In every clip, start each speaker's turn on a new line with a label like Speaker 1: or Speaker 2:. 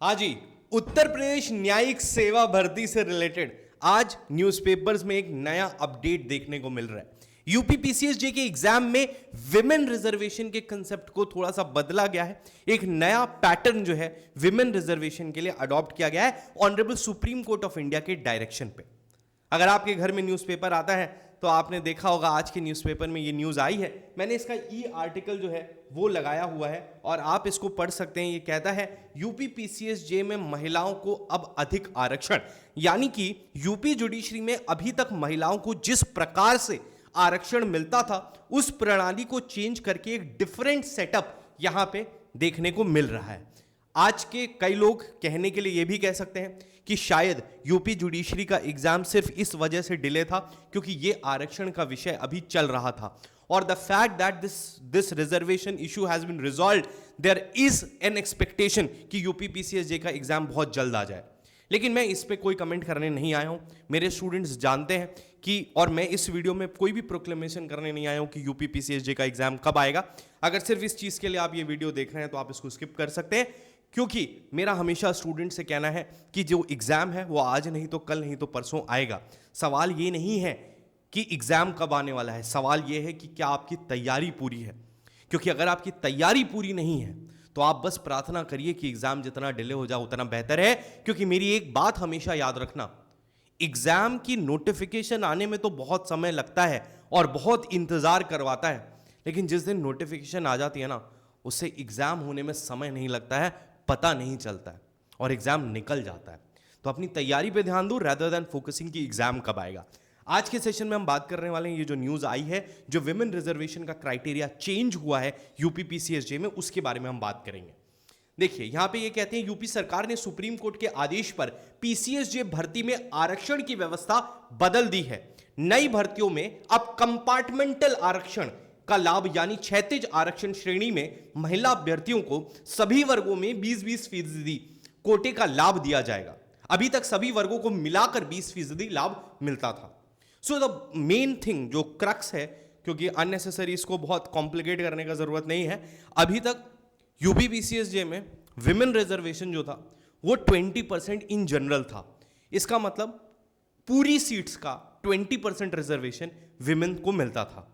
Speaker 1: हाँ जी, उत्तर प्रदेश न्यायिक सेवा भर्ती से रिलेटेड आज न्यूज़पेपर्स में एक नया अपडेट देखने को मिल रहा है। यूपी पीसीएसजे के एग्जाम में विमेन रिजर्वेशन के कंसेप्ट को थोड़ा सा बदला गया है। एक नया पैटर्न जो है विमेन रिजर्वेशन के लिए अडॉप्ट किया गया है honourable supreme court of India के डायरेक्शन पे। अगर आपके घर में न्यूज़पेपर आता है तो आपने देखा होगा आज के न्यूज़पेपर में ये न्यूज़ आई है। मैंने इसका आर्टिकल जो है वो लगाया हुआ है और आप इसको पढ़ सकते हैं। ये कहता है यूपी पीसीएसजे में महिलाओं को अब अधिक आरक्षण, यानी कि यूपी जुडिशरी में अभी तक महिलाओं को जिस प्रकार से आरक्षण मिलता था उस प्रणाली को चेंज करके एक डिफरेंट सेटअप यहां पे देखने को मिल रहा है। आज के कई लोग कहने के लिए यह भी कह सकते हैं कि शायद यूपी जुडिशरी का एग्जाम सिर्फ इस वजह से डिले था क्योंकि यह आरक्षण का विषय अभी चल रहा था और the fact that this reservation issue has been resolved, there is an expectation कि यूपी पीसीएसजे का एग्जाम बहुत जल्द आ जाए। लेकिन मैं इस पे कोई कमेंट करने नहीं आया हूं। मेरे स्टूडेंट्स जानते हैं कि, और मैं इस वीडियो में कोई भी प्रोक्लेमेशन करने नहीं आया हूं कि यूपी पीसीएसजे का एग्जाम कब आएगा। अगर सिर्फ इस चीज के लिए आप ये वीडियो देख रहे हैं तो आप इसको स्किप कर सकते हैं, क्योंकि मेरा हमेशा स्टूडेंट से कहना है कि जो एग्जाम है वो आज नहीं तो कल नहीं तो परसों आएगा। सवाल ये नहीं है कि एग्जाम कब आने वाला है, सवाल ये है कि क्या आपकी तैयारी पूरी है। क्योंकि अगर आपकी तैयारी पूरी नहीं है तो आप बस प्रार्थना करिए कि एग्जाम जितना डिले हो जाए उतना बेहतर है। क्योंकि मेरी एक बात हमेशा याद रखना, एग्जाम की नोटिफिकेशन आने में तो बहुत समय लगता है और बहुत इंतजार करवाता है, लेकिन जिस दिन नोटिफिकेशन आ जाती है ना उससे एग्जाम होने में समय नहीं लगता है, पता नहीं चलता है और एग्जाम निकल जाता है। तो अपनी तैयारी पे ध्यान दो रेदर देन फोकसिंग कि एग्जाम कब आएगा। आज के सेशन में हम बात करने वाले हैं, ये जो न्यूज आई है, जो विमेन रिजर्वेशन का क्राइटेरिया चेंज हुआ है यूपी पीसीएसजे में, उसके बारे में हम बात करेंगे। देखिए यहां पे ये कहते हैं यूपी सरकार ने सुप्रीम कोर्ट के आदेश पर पीसीएसजे भर्ती में आरक्षण की व्यवस्था बदल दी है। नई भर्तियों में अब कंपार्टमेंटल आरक्षण का लाभ, यानी क्षैतिज आरक्षण श्रेणी में महिला अभ्यर्थियों को सभी वर्गों में 20-20% कोटे का लाभ दिया जाएगा। अभी तक सभी वर्गों को मिलाकर 20% लाभ मिलता था। सो द मेन थिंग जो क्रक्स है, क्योंकि अननेसेसरी इसको बहुत कॉम्प्लिकेट करने का जरूरत नहीं है, अभी तक यूपी पीसीएसजे में विमेन रिजर्वेशन जो था वो 20% इन जनरल था। इसका मतलब पूरी सीट्स का 20% रिजर्वेशन विमेन को मिलता था।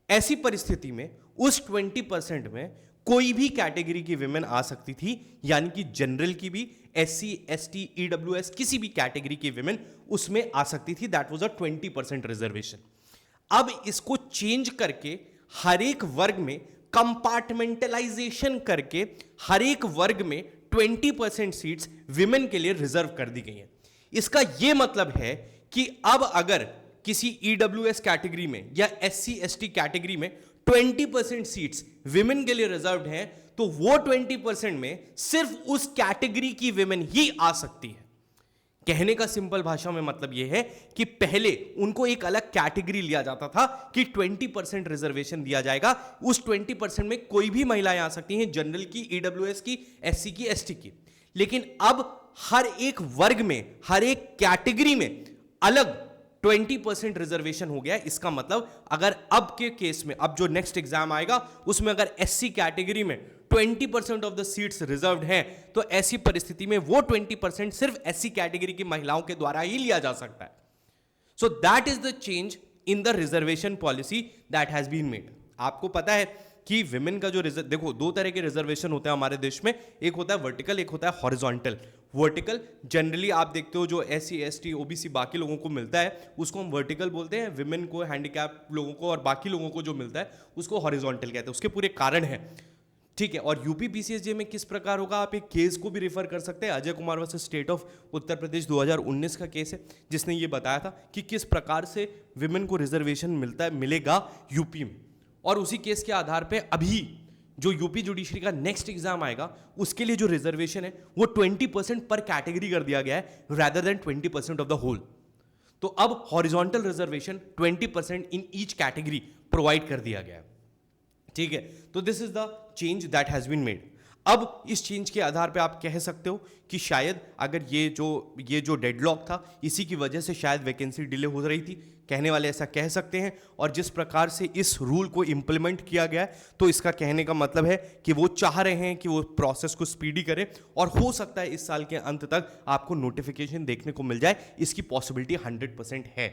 Speaker 1: ऐसी परिस्थिति में उस 20% में कोई भी कैटेगरी की विमेन आ सकती थी, यानी कि जनरल की भी, एससी एसटी ईडब्ल्यूएस किसी भी कैटेगरी की विमेन उसमें आ सकती थी। That was a 20% reservation. अब इसको चेंज करके हर एक वर्ग में कंपार्टमेंटलाइजेशन करके हर एक वर्ग में 20% सीट्स विमेन के लिए रिजर्व कर दी गई हैं। इसका यह मतलब है कि अब अगर किसी ईडब्ल्यूएस कैटेगरी में या एससी एसटी कैटेगरी में 20% सीट्स विमेन के लिए रिजर्व्ड हैं तो वो 20% में सिर्फ उस कैटेगरी की विमेन ही आ सकती है। कहने का सिंपल भाषा में मतलब यह है कि पहले उनको एक अलग कैटेगरी लिया जाता था कि 20% रिजर्वेशन दिया जाएगा, उस 20% में कोई भी महिलाएं आ सकती हैं, जनरल की, ईडब्ल्यूएस की, एससी की, एसटी की। लेकिन अब हर एक वर्ग में, हर एक कैटेगरी में अलग 20% रिजर्वेशन हो गया। इसका मतलब अगर अब के केस में, अब जो नेक्स्ट एग्जाम आएगा उसमें अगर एससी कैटेगरी में 20% ऑफ द सीट्स रिजर्व्ड हैं तो ऐसी परिस्थिति में वो 20% सिर्फ एससी कैटेगरी की महिलाओं के द्वारा ही लिया जा सकता है। So that is the change in the reservation policy that has been made. आपको पता है कि विमेन का जो देखो, दो तरह के रिजर्वेशन होते हैं हमारे देश में, एक होता है वर्टिकल, एक होता है हॉरिजॉन्टल। वर्टिकल जनरली आप देखते हो जो एससी एसटी ओबीसी बाकी लोगों को मिलता है उसको हम वर्टिकल बोलते हैं, विमेन को, हैंडीकैप लोगों को और बाकी लोगों को जो मिलता है उसको हॉरिजॉन्टल कहते हैं। उसके पूरे कारण है, ठीक है। और यूपी पीसीएसजे में किस प्रकार होगा, आप एक केस को भी रेफर कर सकते हैं, Ajay Kumar versus state of Uttar Pradesh 2019 का केस है जिसने ये बताया था कि किस प्रकार से विमेन को रिजर्वेशन मिलेगा यूपी में। और उसी केस के आधार पे अभी जो यूपी जुडिशरी का नेक्स्ट एग्जाम आएगा उसके लिए जो रिजर्वेशन है वो 20% पर कैटेगरी कर दिया गया है rather than 20% of the whole. तो अब horizontal reservation 20% in each category provide कर दिया गया है, ठीक है। तो this is the change that has been made. अब इस चेंज के आधार पे आप कह सकते हो कि शायद अगर ये जो डेडलॉक था इसी की वजह से शायद वैकेंसी डिले हो रही थी, कहने वाले ऐसा कह सकते हैं। और जिस प्रकार से इस रूल को इंप्लीमेंट किया गया है तो इसका कहने का मतलब है कि वो चाह रहे हैं कि वो प्रोसेस को स्पीडी करें और हो सकता है इस साल के अंत तक आपको नोटिफिकेशन देखने को मिल जाए। इसकी पॉसिबिलिटी 100% है।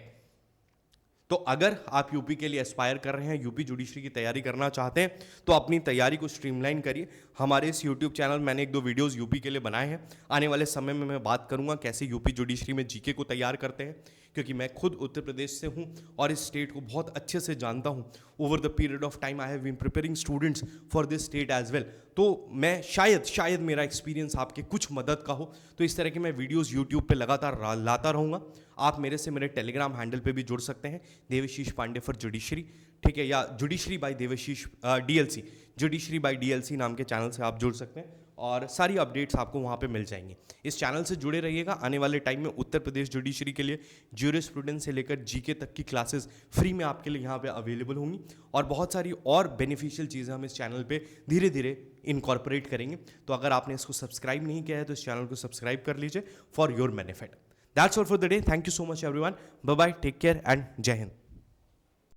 Speaker 1: तो अगर आप यूपी के लिए एस्पायर कर रहे हैं, यूपी जुडिशरी की तैयारी करना चाहते हैं, तो अपनी तैयारी को स्ट्रीमलाइन करिए। हमारे इस यूट्यूब चैनल मैंने 1-2 वीडियोस यूपी के लिए बनाए हैं। आने वाले समय में मैं बात करूंगा कैसे यूपी जुडिशरी में जीके को तैयार करते हैं, क्योंकि मैं खुद उत्तर प्रदेश से हूं और इस स्टेट को बहुत अच्छे से जानता हूं। Over the period of time I have been preparing students for this state as well. तो मैं शायद मेरा एक्सपीरियंस आपके कुछ मदद का हो, तो इस तरह के मैं वीडियोस यूट्यूब पे लगातार लाता रहूँगा। आप मेरे टेलीग्राम हैंडल पे भी जुड़ सकते हैं, देवाशीष पांडे फॉर जुडिशरी, ठीक है, या judiciary by Devashish DLC, judiciary by DLC नाम के चैनल से आप जुड़ सकते हैं और सारी अपडेट्स आपको वहाँ पे मिल जाएंगी। इस चैनल से जुड़े रहिएगा। आने वाले टाइम में उत्तर प्रदेश जुडिशरी के लिए ज्यूरिस्प्रूडेंस से लेकर जीके तक की क्लासेस फ्री में आपके लिए यहाँ पे अवेलेबल होंगी और बहुत सारी और बेनिफिशियल चीज़ें हम इस चैनल पे धीरे धीरे इनकॉर्पोरेट करेंगे। तो अगर आपने इसको सब्सक्राइब नहीं किया है तो इस चैनल को सब्सक्राइब कर लीजिए for your benefit. That's all for the day. Thank you so much everyone. Bye bye. Take care and Jai Hind.